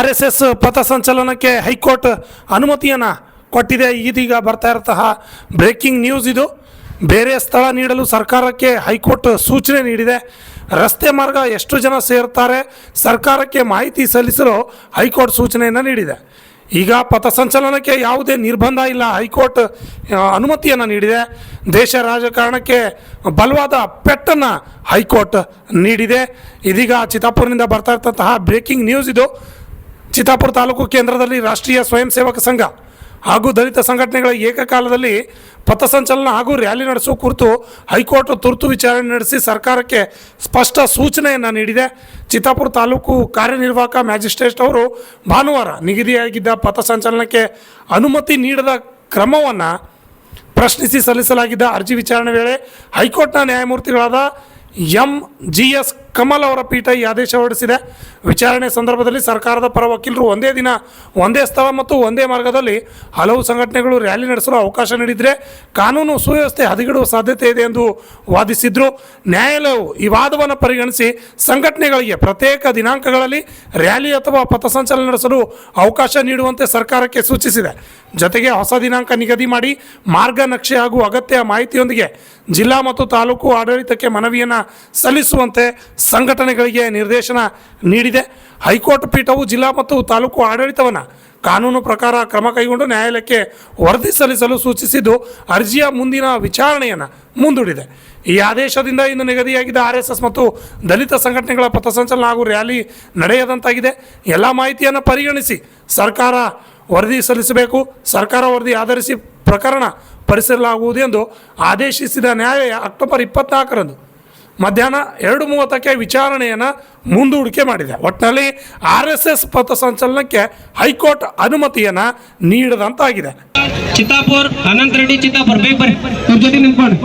RSS ಪಥಸಂಚಲನಕ್ಕೆ high court ಅನುಮತಿಯನ್ನು ಕೊಟ್ಟಿದೆ. ಇದೀಗ ಬರ್ತಾ ಇರತಃ ಬ್ರೇಕಿಂಗ್ ನ್ಯೂಸ್ ಇದು. ಬೇರೆ ಸ್ಥಳ ನೀಡಲು ಸರ್ಕಾರಕ್ಕೆ ಹೈಕೋರ್ಟ್ ಸೂಚನೆ ನೀಡಿದೆ. ರಸ್ತೆ ಮಾರ್ಗ ಎಷ್ಟು ಜನ ಸೇರ್ತಾರೆ ಸರ್ಕಾರಕ್ಕೆ ಮಾಹಿತಿ ಸಲ್ಲಿಸಲು ಹೈಕೋರ್ಟ್ ಸೂಚನೆಯನ್ನು ನೀಡಿದೆ. ಈಗ ಪಥಸಂಚಲನಕ್ಕೆ ಯಾವುದೇ ನಿರ್ಬಂಧ ಇಲ್ಲ, ಹೈಕೋರ್ಟ್ ಅನುಮತಿಯನ್ನು ನೀಡಿದೆ. ದೇಶ ರಾಜಕಾರಣಕ್ಕೆ ಬಲವಾದ ಪೆಟ್ಟನ್ನು ಹೈಕೋರ್ಟ್ ನೀಡಿದೆ. ಇದೀಗ ಚಿತ್ತಾಪುರನಿಂದ ಬರ್ತಾ ಇರ್ತಂತಹ ಬ್ರೇಕಿಂಗ್ ನ್ಯೂಸ್ ಇದು. ಚಿತ್ತಾಪುರ ತಾಲೂಕು ಕೇಂದ್ರದಲ್ಲಿ ರಾಷ್ಟ್ರೀಯ ಸ್ವಯಂ ಸೇವಕ ಸಂಘ ಹಾಗೂ ದಲಿತ ಸಂಘಟನೆಗಳ ಏಕಕಾಲದಲ್ಲಿ ಪಥಸಂಚಲನ ಹಾಗೂ ರ್ಯಾಲಿ ನಡೆಸುವ ಕುರಿತು ಹೈಕೋರ್ಟ್ ತುರ್ತು ವಿಚಾರಣೆ ನಡೆಸಿ ಸರ್ಕಾರಕ್ಕೆ ಸ್ಪಷ್ಟ ಸೂಚನೆಯನ್ನು ನೀಡಿದೆ. ಚಿತ್ತಾಪುರ ತಾಲೂಕು ಕಾರ್ಯನಿರ್ವಾಹಕ ಮ್ಯಾಜಿಸ್ಟ್ರೇಟ್ ಅವರು ಭಾನುವಾರ ನಿಗದಿಯಾಗಿದ್ದ ಪಥಸಂಚಲನಕ್ಕೆ ಅನುಮತಿ ನೀಡದ ಕ್ರಮವನ್ನು ಪ್ರಶ್ನಿಸಿ ಸಲ್ಲಿಸಲಾಗಿದ್ದ ಅರ್ಜಿ ವಿಚಾರಣೆ ವೇಳೆ ಹೈಕೋರ್ಟ್ನ ನ್ಯಾಯಮೂರ್ತಿಗಳಾದ MGS ಕಮಲ್ ಅವರ ಪೀಠ ಈ ಆದೇಶ ಹೊರಡಿಸಿದೆ. ವಿಚಾರಣೆ ಸಂದರ್ಭದಲ್ಲಿ ಸರ್ಕಾರದ ಪರ ವಕೀಲರು ಒಂದೇ ದಿನ ಒಂದೇ ಸ್ಥಳ ಮತ್ತು ಒಂದೇ ಮಾರ್ಗದಲ್ಲಿ ಹಲವು ಸಂಘಟನೆಗಳು ರ್ಯಾಲಿ ನಡೆಸಲು ಅವಕಾಶ ನೀಡಿದರೆ ಕಾನೂನು ಸುವ್ಯವಸ್ಥೆ ಹದಗೆಡುವ ಸಾಧ್ಯತೆ ಇದೆ ಎಂದು ವಾದಿಸಿದ್ರು. ನ್ಯಾಯಾಲಯವು ಈ ವಾದವನ್ನು ಪರಿಗಣಿಸಿ ಸಂಘಟನೆಗಳಿಗೆ ಪ್ರತ್ಯೇಕ ದಿನಾಂಕಗಳಲ್ಲಿ ರ್ಯಾಲಿ ಅಥವಾ ಪಥಸಂಚಲನ ನಡೆಸಲು ಅವಕಾಶ ನೀಡುವಂತೆ ಸರ್ಕಾರಕ್ಕೆ ಸೂಚಿಸಿದೆ. ಜೊತೆಗೆ ಹೊಸ ದಿನಾಂಕ ನಿಗದಿ ಮಾಡಿ ಮಾರ್ಗ ನಕ್ಷೆ ಹಾಗೂ ಅಗತ್ಯ ಮಾಹಿತಿಯೊಂದಿಗೆ ಜಿಲ್ಲಾ ಮತ್ತು ತಾಲೂಕು ಆಡಳಿತಕ್ಕೆ ಮನವಿಯನ್ನು ಸಲ್ಲಿಸುವಂತೆ ಸಂಘಟನೆಗಳಿಗೆ ನಿರ್ದೇಶನ ನೀಡಿದೆ. ಹೈಕೋರ್ಟ್ ಪೀಠವು ಜಿಲ್ಲಾ ಮತ್ತು ತಾಲೂಕು ಆಡಳಿತವನ್ನು ಕಾನೂನು ಪ್ರಕಾರ ಕ್ರಮ ಕೈಗೊಂಡು ನ್ಯಾಯಾಲಯಕ್ಕೆ ವರದಿ ಸಲ್ಲಿಸಲು ಸೂಚಿಸಿದ್ದು ಅರ್ಜಿಯ ಮುಂದಿನ ವಿಚಾರಣೆಯನ್ನು ಮುಂದೂಡಿದೆ. ಈ ಆದೇಶದಿಂದ ಇಂದು ನಿಗದಿಯಾಗಿದ್ದ RSS ಮತ್ತು ದಲಿತ ಸಂಘಟನೆಗಳ ಪಥಸಂಚಲನ ಹಾಗೂ ರ್ಯಾಲಿ ನಡೆಯದಂತಾಗಿದೆ. ಎಲ್ಲ ಮಾಹಿತಿಯನ್ನು ಪರಿಗಣಿಸಿ ಸರ್ಕಾರ ವರದಿ ಸಲ್ಲಿಸಬೇಕು. ಸರ್ಕಾರ ವರದಿ ಆಧರಿಸಿ ಪ್ರಕರಣ ಪರಿಶೀಲಿಸಲಾಗುವುದು ಎಂದು ಆದೇಶಿಸಿದ ನ್ಯಾಯಾಲಯ ಅಕ್ಟೋಬರ್ 24ರಂದು ಮಧ್ಯಾಹ್ನ 2:30ಕ್ಕೆ ವಿಚಾರಣೆಯನ್ನು ಮುಂದೂಡಿಕೆ ಮಾಡಿದೆ. ಒಟ್ಟಿನಲ್ಲಿ RSS ಪಥಸಂಚಲನಕ್ಕೆ ಹೈಕೋರ್ಟ್ ಅನುಮತಿಯನ್ನು ನೀಡದಂತಾಗಿದೆ. ಚಿತ್ತಾಪುರ್ ಅನಂತ ರೆಡ್ಡಿ ಚಿತ್ತಾಪುರ್ ಬೇಗ ಬರ್ರಿ, ಅವ್ರ ಜೊತೆ ನಿಂತ್ಕೊಂಡು